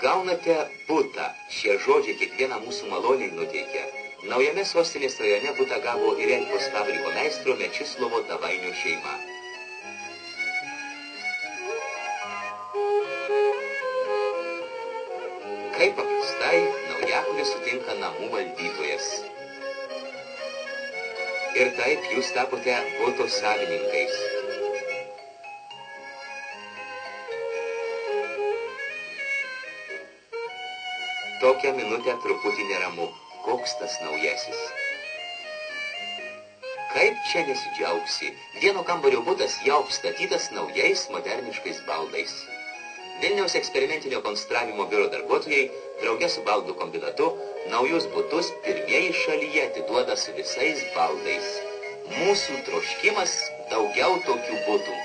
gaunate butą. Šie žodžiai kiekvieną mūsų maloniai nuteikia. Naujame sostinės rajone butą gavo įrengos fabriko meistro Mečislovo Davainio šeima. Kaip paprastai, naujakuris sutinka namų valdytojas. Ir taip jūs tapote buto savininkais. Tokią minutę truputį neramu. Koks tas naujasis? Kaip čia nesidžiaugsi? Vieno kambario butas jau apstatytas naujais moderniškais baldais. Vilniaus eksperimentinio konstravimo biuro darbuotojai, drauge su baldų kombinatu, naujus butus pirmieji šalyje atiduoda su visais baldais. Mūsų troškimas daugiau tokių butų.